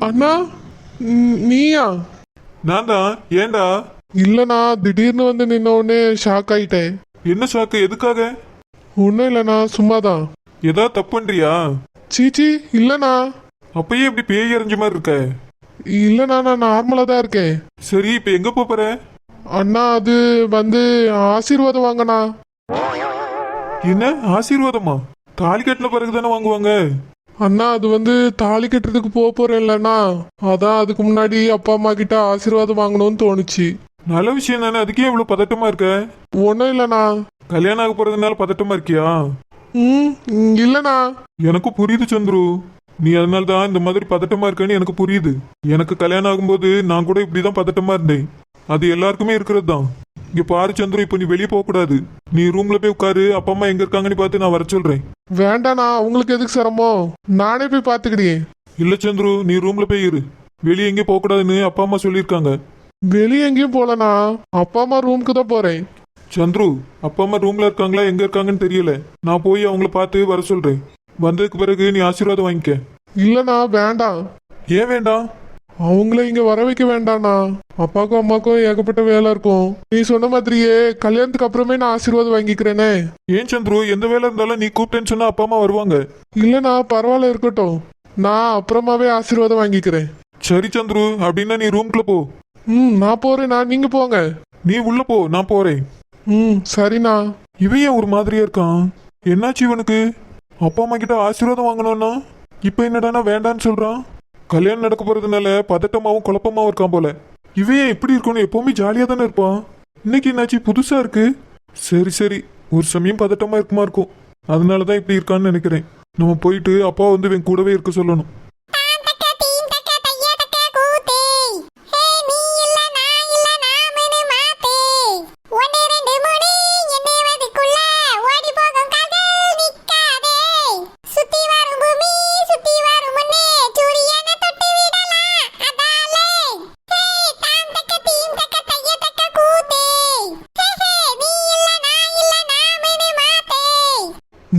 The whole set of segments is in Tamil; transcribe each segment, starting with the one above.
அண்ணா, நீயா? நான் தான். ஏண்டா? இல்லண்ணா, திடீர்னு வந்து நின்ன உடனே ஷாக் ஆயிட்டேன். என்ன ஷாக்கு? எதுக்காக? ஒன்றும் இல்லைண்ணா, சும்மாதான். ஏதாவது தப்பு பண்றியா? சீச்சி, இல்லண்ணா. அப்பயே இப்படி பேய் எறிஞ்ச மாதிரி இருக்க. இல்லண்ணா, நான் நார்மலாக தான் இருக்கேன். சரி, இப்ப எங்க போற? அண்ணா, அது வந்து ஆசீர்வாதம் வாங்கண்ணா. என்ன ஆசீர்வாதமா? தாலி கட்டின பிறகு தானே வாங்குவாங்க. அண்ணா, அது வந்து தாலி கட்டுறதுக்கு போறேன் இல்லைண்ணா, அதான் அதுக்கு முன்னாடி அப்பா அம்மா கிட்ட ஆசீர்வாதம் வாங்கணும்னு தோணுச்சு. நல்ல விஷயம் தானே, அதுக்கே இவ்வளவு பதட்டமா இருக்க? ஒன்றும் இல்லைண்ணா. கல்யாணம் ஆக போறதுனால பதட்டமா இருக்கியா? இல்லைண்ணா. எனக்கு புரியுது சந்துரு, நீ அதனால தான் இந்த மாதிரி பதட்டமா இருக்கன்னு எனக்கு புரியுது. எனக்கு கல்யாணம் ஆகும்போது நான் கூட இப்படிதான் பதட்டமா இருந்தேன். அது எல்லாருக்குமே இருக்கிறது தான். இங்க பாரு சந்துரு, இப்போ நீ வெளியே போக கூடாது. நீ ரூம்ல போய் உட்காரு. அப்பா அம்மா எங்க இருக்காங்கன்னு பார்த்து நான் வர சொல்றேன். வேண்டாண்ணா, உங்களுக்கு எதுக்கு சிரமம்? நானே போய் பார்த்துக்கிட்டேன். இல்ல சந்துரு, நீ ரூம்ல போய் இரு. வெளியே எங்கேயும் போக கூடாதுன்னு அப்பா அம்மா சொல்லியிருக்காங்க. வெளியே எங்கேயும் போலண்ணா, அப்பா அம்மா ரூமுக்கு தான் போறேன். சந்துரு, அப்பா அம்மா ரூம்ல இருக்காங்களா எங்க இருக்காங்கன்னு தெரியல. நான் போய் அவங்கள பார்த்து வர சொல்றேன். வந்ததுக்கு பிறகு நீ ஆசீர்வாதம் வாங்கிக்க. இல்லண்ணா, வேண்டாம். ஏன் வேண்டாம்? அவங்கள இங்க வர வைக்க வேண்டாண்ணா. அப்பாக்கும் அம்மாக்கும் ஏகப்பட்ட வேலை இருக்கும். நீ சொன்ன மாதிரியே கல்யாணத்துக்கு அப்புறமே நான் ஆசீர்வாதம் வாங்கிக்கிறேனே. ஏன் சந்துரு, எந்த வேலை இருந்தாலும் நீ கூப்பிட்டேன்னு சொன்னா அப்பா அம்மா வருவாங்க. இல்லண்ணா, பரவாயில்ல, இருக்கட்டும். நான் அப்புறமாவே ஆசீர்வாதம் வாங்கிக்கிறேன். சரி சந்துரு, அப்படின்னா நீ ரூம்குள்ள போ. நான் போறேண்ணா, நீங்க போங்க. நீ உள்ள போ, நான் போறேன். சரிண்ணா. இவன் ஏன் ஒரு மாதிரியா இருக்கான்? என்னாச்சு இவனுக்கு? அப்பா அம்மா கிட்ட ஆசீர்வாதம் வாங்கணும்னா இப்ப என்னடானா வேண்டான்னு சொல்றான். கல்யாணம் நடக்க போறதுனால பதட்டமாவும் குழப்பமாவும் இருக்கான் போல. இவன் ஏன் இப்படி இருக்கணும்? எப்பவுமே ஜாலியா தானே இருப்பான். இன்னைக்கு என்னாச்சு புதுசா இருக்கு? சரி சரி, ஒரு சமயம் பதட்டமா இருக்குமா இருக்கும். அதனாலதான் இப்படி இருக்கான்னு நினைக்கிறேன். நம்ம போயிட்டு அப்பா வந்து இவன் கூடவே இருக்க சொல்லணும்.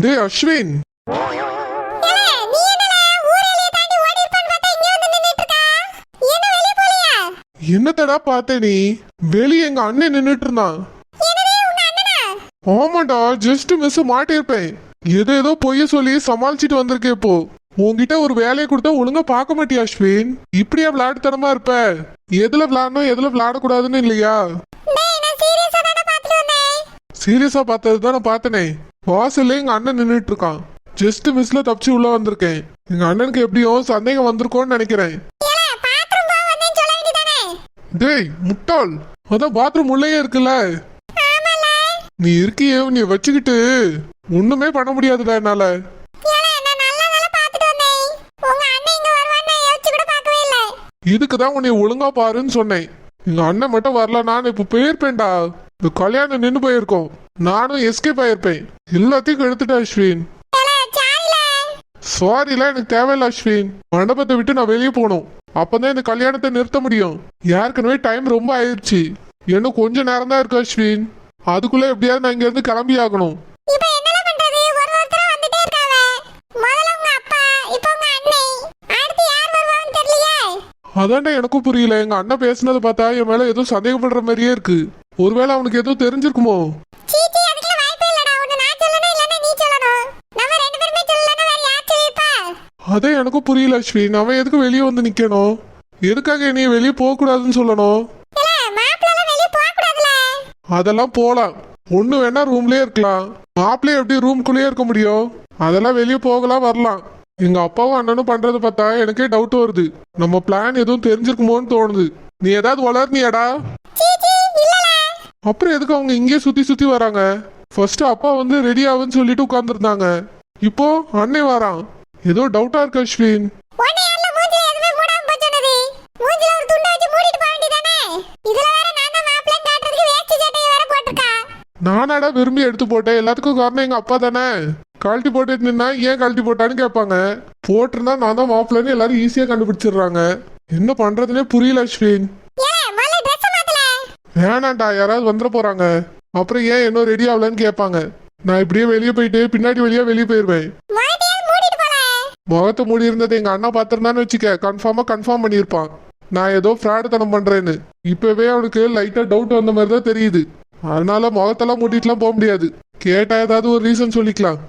டேய் அஸ்வின், என்னத்தடா பார்த்த நீ? வெளியே எங்க அண்ணன் நின்னுட்டு இருந்தான். ஆமாண்டா, ஜஸ்ட் மிஸ் மாட்டிருப்பேன். ஏதோ பொய்ய சொல்லி சமாளிச்சுட்டு வந்திருக்கேன். இப்போ உன்கிட்ட ஒரு வேலையை கொடுத்தா ஒழுங்கா பார்க்க மாட்டியா அஸ்வின்? இப்படியா விளையாட்டுத்தனமா இருப்ப? எதுல விளையாடணும் எதுல விளையாடக்கூடாதுன்னு இல்லையா? சீரியஸா பார்த்ததுதான் நான் பார்த்தனே. வாசல்ல எங்க அண்ணன் நின்றுட்டு இருக்கான். ஜஸ்ட் மிஸ்ல தப்பிச்சு உள்ள வந்திருக்கேன். எங்க அண்ணனுக்கு எப்படியும் சந்தேகம் வந்திருக்கோன்னு நினைக்கிறேன். டேய் முட்டாள், அதான் பாத்ரூம் உள்ளேயே இருக்குல்ல. நீ இருக்கியே, நீ வச்சுக்கிட்டு ஒண்ணுமே பண்ண முடியாதுடா என்னால. இதுக்குதான் உன்னை ஒழுங்கா பாருன்னு சொன்னேன். எங்க அண்ணன் மட்டும் வரல, நான் இப்ப போயிருப்பேன்டா. இந்த கல்யாணம் நின்று போயிருக்கோம். நானும் எஸ்கேப் ஆயிருப்பேன். எல்லாத்தையும் கெடுத்துட்டேன் அஸ்வின். சாரில, எனக்கு தேவையில்ல அஸ்வின். மண்டபத்தை விட்டு நான் வெளியே போகணும். அப்பதான் இந்த கல்யாணத்தை நிறுத்த முடியும். ஏற்கனவே டைம் ரொம்ப ஆயிடுச்சு. இன்னும் கொஞ்ச நேரம் தான் இருக்கு அஸ்வின். அதுக்குள்ள எப்படியாவது நான் இங்க இருந்து கிளம்பி ஆகணும். அதான்டா எனக்கும் புரியல. எங்க அண்ணன் பேசுனது பார்த்தா என் மேல ஏதோ சந்தேகப்படுற மாதிரியே இருக்கு. ஒருவேளை அவனுக்கு ஏதோ தெரிஞ்சிருக்குமோ? அதான் எனக்கும் புரியல அஸ்வின். அவன் எதுக்கு வெளியே வந்து நிக்கணும்? எதுக்காக நீ வெளியே போக கூடாதுன்னு சொல்லணும்? அதெல்லாம் போலாம். ஒண்ணு வேணா ரூம்லயே இருக்கலாம். மாப்பிள்ளைய எப்படி ரூம்குள்ளேயே இருக்க முடியும்? அதெல்லாம் வெளியே போகலாம் வரலாம். எங்க அப்பாவும் அண்ணனும் பண்றதை பார்த்தா எனக்கே டவுட் வருது. நம்ம பிளான் எதுவும் தெரிஞ்சிருக்குமோன்னு தோணுது. நீ ஏதாவது வளர்னியாடா? அப்புறம் எதுக்கு அவங்க இங்கே சுத்தி சுத்தி வராங்க? ஃபர்ஸ்ட் அப்பா வந்து ரெடி ஆகுன்னு சொல்லிட்டு உட்கார்ந்துருந்தாங்க. இப்போ அண்ணே வரான். ஏதோ டவுட்டா இருக்கு அஸ்வின். நானாடா விரும்பி எடுத்து போட்டேன். எல்லாத்துக்கும் காரணம் எங்க அப்பா தானே. கழட்டி போட்டுட்டு நின்னா ஏன் கழட்டி போட்டான்னு கேட்பாங்க. போட்டிருந்தா நான் தான் மாப்பிள்ளன்னு எல்லாரும் ஈஸியா கண்டுபிடிச்சிடுறாங்க. என்ன பண்றதுனே புரியல அஸ்வின். வேணாண்டா, யாராவது வந்துட போறாங்க. அப்புறம் ஏன் இன்னும் ரெடி ஆகலன்னு கேட்பாங்க. நான் இப்படியே வெளியே போயிட்டு பின்னாடி வழியா வெளியே போயிருவேன். முகத்தை மூடி இருந்ததை எங்க அண்ணா பார்த்திருந்தான்னு வச்சுக்க கன்ஃபார்ம் பண்ணியிருப்பான் நான் ஏதோ ஃப்ராடுத்தனம் பண்றேன்னு. இப்பவே அவனுக்கு லைட்டா டவுட் வந்த மாதிரி தான் தெரியுது. அதனால முகத்தெல்லாம் மூடிட்டுலாம் போக முடியாது. கேட்டா ஏதாவது ஒரு ரீசன் சொல்லிக்கலாம்.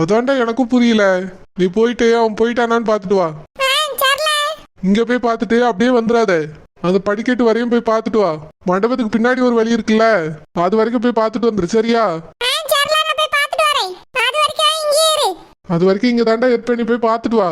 அதான்டா எனக்கும் புரியல. நீ போயிட்டு அவன் போயிட்டானான்னு பாத்துட்டு வா. இங்க போய் பார்த்துட்டு அப்படியே வந்துடாத. அந்த படிக்கட்டு வரையும் போய் பார்த்துட்டு வா. மண்டபத்துக்கு பின்னாடி ஒரு வழி இருக்குல்ல, அது வரைக்கும் போய் பார்த்துட்டு வந்துரு. சரியா? அது வரைக்கும் இங்க தாண்டா இருப்ப. நீ போய் பார்த்துட்டு வா.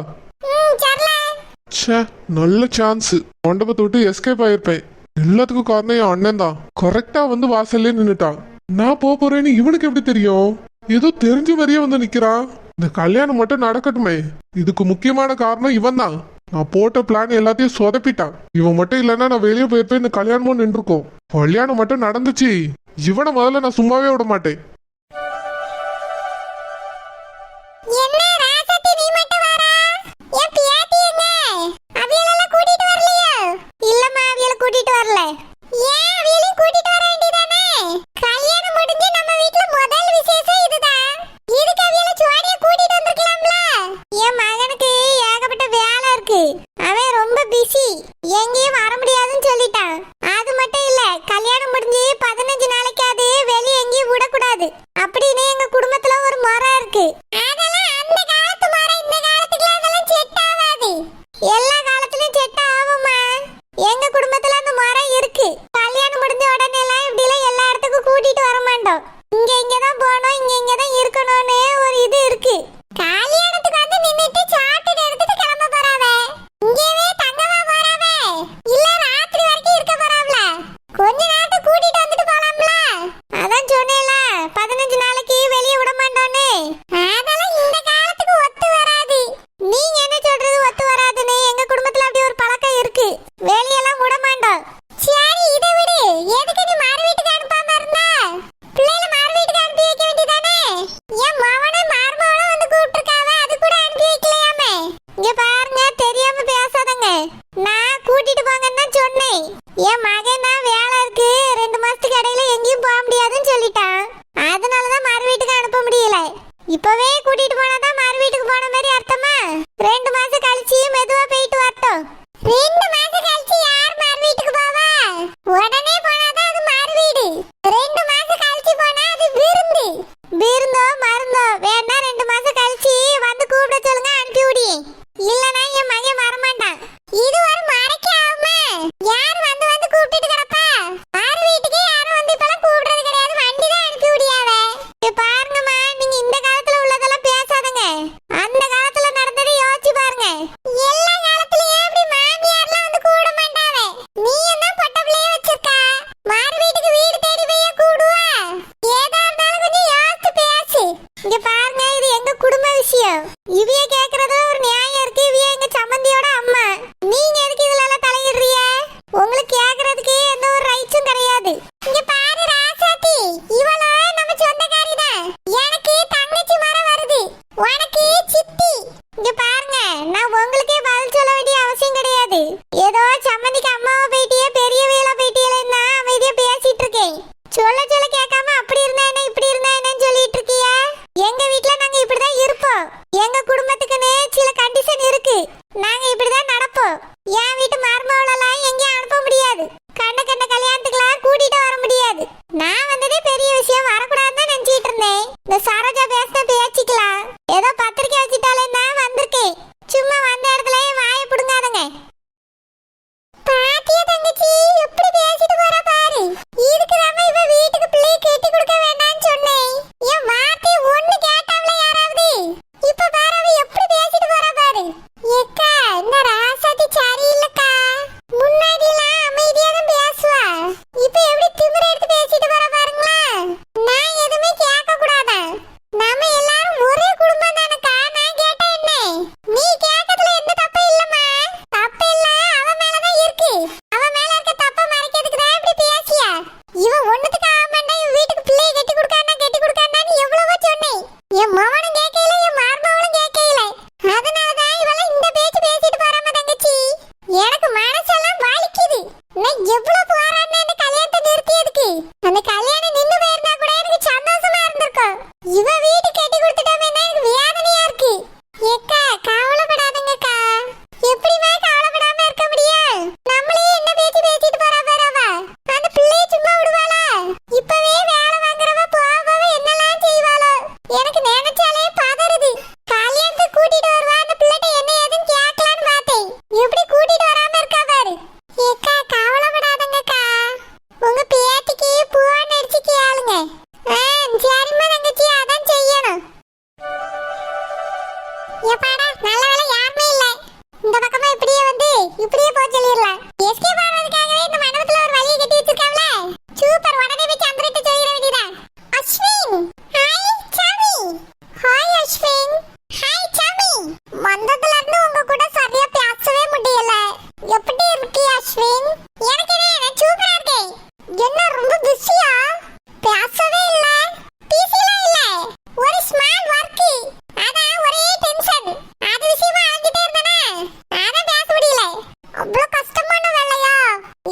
ச்சே, நல்ல சான்ஸ். மண்டபத்தை விட்டு எஸ்கேப் ஆயிருப்பேன். எல்லாத்துக்கும் காரணம் என் அண்ணன் தான். கரெக்டா வந்து வாசல்லே நின்னுட்டான். நான் போறேன்னு இவனுக்கு எப்படி தெரியும்? ஏதோ தெரிஞ்ச மாதிரியே வந்து நிக்கிறான். இந்த கல்யாணம் மட்டும் நடக்கட்டுமே. இதுக்கு முக்கியமான காரணம் இவன் தான். நான் போட்ட பிளான் எல்லாத்தையும் சொதப்பிட்டான். இவன் மட்டும் இல்லைன்னா நான் வெளியே போயிருப்பேன். இந்த கல்யாணமும் நின்றுக்கும். கல்யாணம் மட்டும் நடந்துச்சு. இவனை முதல்ல நான் சும்மாவே விட மாட்டேன். எங்கேயும் வர முடியாதுன்னு சொல்லிட்டான். அது மட்டும் இல்ல, கல்யாணம் முடிஞ்சு 15 நாளைக்காவது வெளியே எங்கேயும் விடக்கூடாது அப்படின்னு எங்க குடும்பத்துல ஒரு முறை இருக்கு. அதெல்லாம் அந்த காலத்து முறை. இந்த காலத்துக்கு அதெல்லாம் செட் ஆகாது. எல்லா காலத்துலயும் செட் ஆகுமா? எங்க குடும்பத்துல அந்த முறை இருக்கு. கல்யாணம் முடிஞ்ச உடனே எல்லாம் இப்படி எல்லாம் எல்லா இடத்துக்கும் கூட்டிட்டு வர மாட்டோம். இங்கதான் போனோம், இங்கதான் இருக்கணும்னு ஒரு இது இருக்கு. கல்யாணத்துக்கு வந்து நின்னுட்டு சாப்பிட்டு எடுத்துட்டு கிளம்ப போறாவே. இங்கவே தங்கவா போறாவே? இல்ல ராத்திரி வரைக்கும் இருக்க போறாவல? கொஞ்ச நேரத்தை கூட்டிட்டு வந்துட்டு போலாம்ல? அதான் சொன்னேல 15 நாளைக்கு வெளியே விட மாட்டோன்னு. அதெல்லாம் இந்த காலத்துக்கு ஒத்து வராது. நீங்க என்ன சொல்றது ஒத்து வராதுன்னு? எங்க குடும்பத்துல அப்படி ஒரு பழக்கம் இருக்கு. வெளியெல்லாம் விட மாட்டோம். சரி, இதை விடு. எதுக்கு நீ மாறு வீட்டுக்கு அனுப்பாம இருந்தா? பிள்ளைகளை மாறு வீட்டுக்கு அனுப்பி வைக்க வேண்டியதானே? என் மவனை மருமவனை வந்து கூப்பிட்டுருக்காவ, அது கூட அனுப்பி வைக்கலையாமே? இங்க பாருங்க, தெரியாம பேசாதங்க. நான் கூட்டிட்டு போங்கன்னு தான் சொன்னேன். என் மகன் தான் வேலை இருக்கு, 2 மாசத்துக்கு இடையில எங்கேயும் போக முடியாதுன்னு சொல்லிட்டான். அதனாலதான் மறு வீட்டுக்கு அனுப்ப முடியல. இப்பவே கூட்டிட்டு போனாதான் மறு வீட்டுக்கு போன மாதிரி அர்த்தமா? 2 மாசம் கழிச்சு மெதுவா போயிட்டு வரட்டும். 2 மாசம் கழிச்சு யார் மறு வீட்டுக்கு போவா? உடனே போனாதான் அது மறு வீடு. 2 மாசம் கழிச்சு போனா அது விருந்து. விருந்தோ மருந்தோ வேணா 2 மாசம் கழிச்சு வந்து கூப்பிட சொல்லுங்க, அனுப்பி விடி. இல்லனா என் மகன் வரமாட்டான். இது ஒரு மறைக்க ஆகுமா? யார் வந்து வந்து கூப்பிட்டு கிடப்பா? மறு வீட்டுக்கு யாரும் வந்து இப்பெல்லாம் கூப்பிடுறது கிடையாது. வண்டி தான் அனுப்பி விடியாவே. பாருங்கம்மா, நீங்க இந்த காலத்துல உள்ளதெல்லாம் பேசாதங்க. அந்த காலத்துல நடந்ததை யோசிச்சு பாருங்க. எல்லா காலத்துலயும் இப்படி மாமியார்லாம் வந்து கூட மாட்டாவே. நீ என்ன பொட்ட பிள்ளைய வச்சிருக்கா? மறு வீட்டுக்கு வீடு தேடி போய் கூடுவா? ஏதா இருந்தாலும் கொஞ்சம் யோசிச்சு பேசு. இவ வீடு கட்டி கொடுத்துட்டாமே எனக்கு வேதனையா இருக்கு. ஏக்கா கவலைப்படாதீங்கக்கா. எப்படிமா கவலைப்படாம இருக்க முடியும்? நம்மளே என்ன பேச்சு பேசிட்டு போறா பாரு அவ. அந்த பிள்ளைய சும்மா விடுவாளா? இப்பவே வேலை வாங்குறவ போவவ என்னெல்லாம் செய்வாளோ? எனக்கு நினைச்சாலே பதறுது. கல்யாணத்துக்கு கூட்டிட்டு வருவா அந்த பிள்ளைட்ட என்ன ஏதுன்னு கேட்கலான்னு பார்த்தேன். எப்படி கூட்டிட்டு வராம இருக்கா பாரு. ஏக்கா கவலைப்படாதீங்கக்கா. உங்க பேத்திக்கு பூவான் அடிச்சு கேளுங்க. சரிம்மா தங்கச்சி, அதான் செய்யணும். ஏப்பாடா நல்ல வேலை யாருமே இல்ல. இந்த பக்கமா இப்படியே வந்து இப்படியே போக சொல்லிடலாம். எஸ்கேப் ஆகிறதுக்காகவே இந்த மண்டபத்துல ஒரு வழியை கட்டி வச்சிருக்காங்களே. சூப்பர், உடனே போய் சந்திரட்ட சொல்லிட வேண்டியதான். அஸ்வின், ஹாய் சாமி. ஹாய் அஸ்வின். ஹாய் சாமி. வந்ததுல இருந்து உங்க கூட சரியா பேசவே முடியல. எப்படி இருக்கு அஸ்வின்? எனக்கு என்ன சூப்பரா இருக்கேன். என்ன ரொம்ப பிஸியா? பேசவே இல்ல. பிஸில இல்ல, ஒரு ஸ்மால் வர்க். அதான் ஒரே டென்ஷன். அது விஷயமா அழுதுட்டே இருந்தேனா, அதான் பேச முடியல. அவ்வளவு கஷ்டமான வேலையா?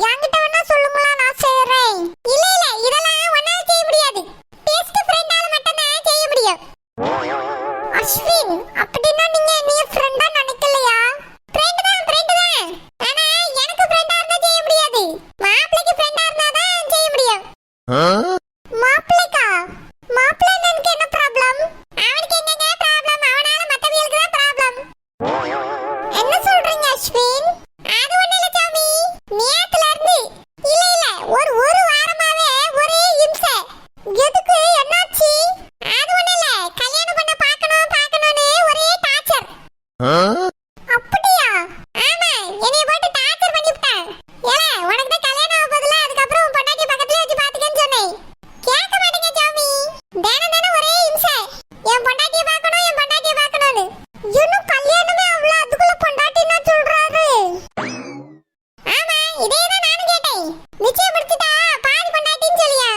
என்கிட்ட வேணா சொல்லுங்களா, நான் செய்யறேன். இல்ல இல்ல, இதெல்லாம் ஒன்னால செய்ய முடியாது. பெஸ்ட் ஃப்ரெண்டால மட்டும் தான் செய்ய முடியும். அஸ்வின், அப்படின்னா நீங்க என்னைய ஃப்ரெண்டா நினைக்கலையா? ஃப்ரெண்ட் தான். ஆனா எனக்கு ஃப்ரெண்டா இருந்தா செய்ய முடியாது. மாப்பிளைக்கு ஃப்ரெண்டா இருந்தா தான் செய்ய முடியும். மாப்பிளைக்கா? மாப்பிளைக்கு என்ன ப்ராப்ளம்? அவனுக்கு என்னங்க ப்ராப்ளம்? அவனால மத்தவங்களுக்கு தான் ப்ராப்ளம். என்ன சொல்றீங்க அஸ்வின்? அது ஒண்ணு இல்ல சாமி. நேத்துல இருந்து இல்ல ஒரு வாரமாவே ஒரே இம்சை. எதுக்கு, என்னாச்சு? அது ஒண்ணு இல்ல, கல்யாணம் பண்ண பார்க்கணும்னு ஒரே டார்ச்சர். அப்படியா? ஆமா, என்னைய போட்டு டார்ச்சர் பண்ணி விட்டான். ஏலே, உனக்கு தான் கல்யாணம் ஆக போகுதுல, அதுக்கப்புறம் உன் பொண்டாட்டி பக்கத்துல வச்சு பாத்துக்கன்னு சொன்னேன். கேட்க மாட்டீங்க சாமி. தினம் ஒரே இம்சை. என் பொண்டாட்டிய பார்க்கணும்னு. இன்னும் கல்யாணமே அவ்வளவு, அதுக்குள்ள பொண்டாட்டின்னா சொல்றாரு. ஆமா, இதேதான் நானும் கேட்டேன். நிச்சயம் முடிச்சிட்டா பாதி பொண்டாட்டின்னு சொல்லியா?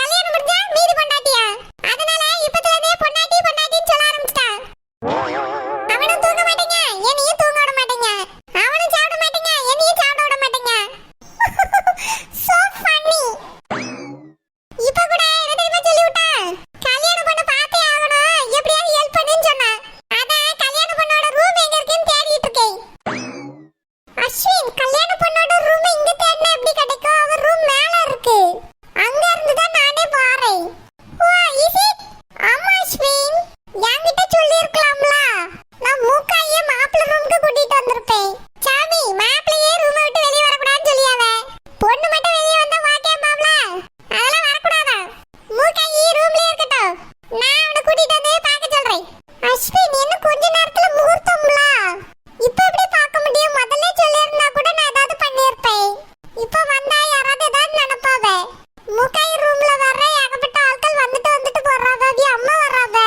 கல்யாணம் முடிஞ்சா மீதி பொண்டாட்டியா? அதனால இப்பத்துல இருந்தே பொண்டாட்டின்னு சொல்ல ஆரம்பிச்சிட்டா. அவனும் தூங்க மாட்டேங்க, என்னையும் தூங்க விட மாட்டேங்க. அவனும் சாப்பிட மாட்டேங்க, என்னையும் சாப்பிட விட மாட்டேங்க. So funny. இப்ப கூட என்ன தெரியுமா சொல்லி விட்டா? கல்யாணம் பண்ண பார்த்தே ஆகணும், எப்படியாவது ஹெல்ப் பண்ணுன்னு சொன்னா. அதான் கல்யாணம் பண்ணோட ரூம் எங்க இருக்குன்னு தேடிட்டு இருக்கேன். அஸ்வின், கல்யாணம் பண்ணோட ரூம் இங்க தேடினா எப்படி கிடைக்கும்? அவர் ரூம் மேல இருக்கு. அங்க இருந்து தான் நானே பாறேன். ஓ, இஸ் இட்? ஆமா அஸ்வின், என்கிட்ட சொல்லி இருக்கலாம்ல. நான் மூக்காயே மாப்பிள்ளை ரூமுக்கு கூட்டிட்டு வந்திருப்பேன். சாமி, மாப்பிள்ளையே ரூமை விட்டு வெளியே வரக்கூடாதுன்னு சொல்லியாவே. பொண்ணு மட்டும் வெளியே வந்தா வாக்கேம்பாம்ல, அதெல்லாம் வரக்கூடாதா? மூக்காயி ரூம்லயே இருக்கட்டும். நான் அவனை கூட்டிட்டு வந்து பார்க்க சொல்றேன். அஸ்வின், இன்னும் கொஞ்ச நேரத்துல முகூர்த்தம்ல. இப்ப எப்படி பார்க்க முடியும்? முதல்ல சொல்லியிருந்தா கூட நான் ஏதாவது பண்ணியிருப்பேன். இப்ப வந்தா யாராவது ஏதாவது நினைப்பாவ. மூக்காயி ரூம்ல வர்ற ஏகப்பட்ட ஆட்கள் வந்துட்டு போறாவ. அம்மா வர்றாவ,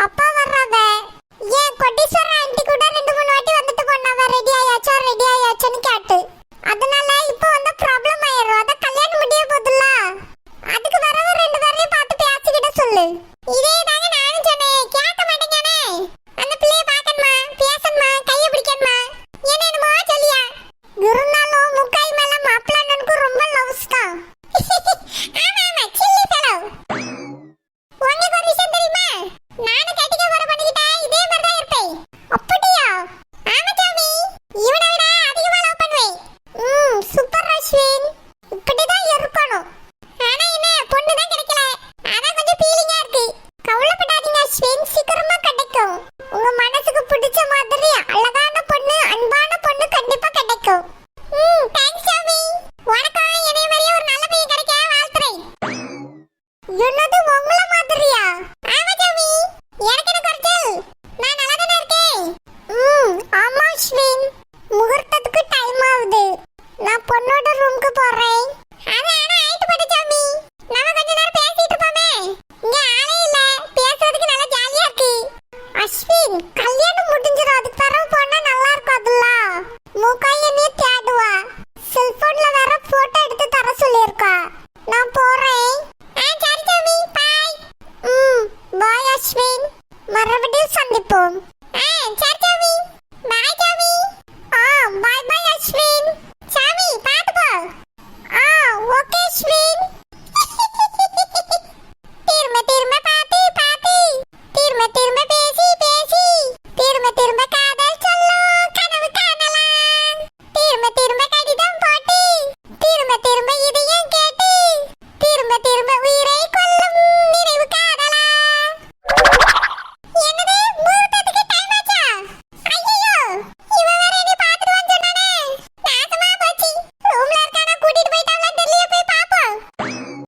அப்பா வர்றாவ. ஏன் கொட்டீஸ்வர ஆண்டி கூட 2-3 வாட்டி வந்துட்டு போனாவ. ரெடி ஆயாச்சான்னு கேட்டு. அதனால இப்போ வந்து ப்ராப்ளம் ஆயிரும். அத கல்யாணம் முடிய போதுல்ல, அதுக்கு வரவ 2 பேரையும் பார்த்து பேசிக்கிட்ட சொல்லு. இதே தாங்க நானும் சொன்னேன். கேட்க மாட்டேங்கானே. அந்த பிள்ளைய பார்க்கணுமா, பேசணுமா, கைய பிடிக்கணுமா, என்னென்னமோ சொல்லியா. இருந்தாலும் முக்காய் மேல மாப்பிள்ளனுக்கு ரொம்ப லவ்ஸ் தான். ஆமா, சில்லி ஃபெலோ. உங்களுக்கு ஒரு விஷயம் தெரியுமா? நானும் கட்டிக்க போற பண்ணிக்கிட்டா இதே மாதிரி தான் இருப்பேன். அப்படியா? ஆமா சாமி, இவனை விட அதிகமா லவ் பண்ணுவேன். சூப்பர் அஸ்வின், இப்படிதான் இருக்கணும். ஆனா என்ன, பொண்ணு தான் கிடைக்கல. அதான் கொஞ்சம் ஃபீலிங்கா இருக்கு. கவலைப்படாதீங்க அஸ்வின், சீக்கிரமா கிடைக்கும். உங்க மனசுக்கு பிடிச்ச மாதிரி அழகான பொண்ணு, அன்பான பொண்ணு கண்டிப்பா கிடைக்கும். தேங்க்ஸ் சாமி. உனக்கும் என்னைய மாதிரியே ஒரு நல்ல பையன் கிடைக்க வாழ்த்துறேன். என்னது, உங்கள மாதிரியா? ஆமா சாமி, எனக்கு என்ன குறைச்சல்? நான் நல்லா தானே இருக்கேன். ஆமா அஸ்வின், முகூர்த்தத்துக்கு டைம் ஆகுது. நான் பொண்ணோட ரூமுக்கு போறேன். அது ஆனா ஆயிட்டு போட்டு சாமி. நம்ம கொஞ்ச நேரம் பேசிட்டு இருப்போமே. இங்க ஆளே இல்ல, பேசுறதுக்கு நல்லா ஜாலியா இருக்கு. அஸ்வின், கல்யாணம் முடிஞ்சிரும், அதுக்கு பிறகு போனா நல்லா இருக்காதுல்ல. மூக்காய் என்னைய தேடுவா. செல்போன்ல வேற போட்டோ எடுத்து தர சொல்லியிருக்கா. நான் போறேன். சரி சாமி, பாய். பாய் அஸ்வின், மறுபடியும் சந்திப்போம். சரி சாமி, பாய் சாமி. பாய் பாய் அஸ்வின். சாமி, பாத்து போ. ஓகே அஸ்வின்.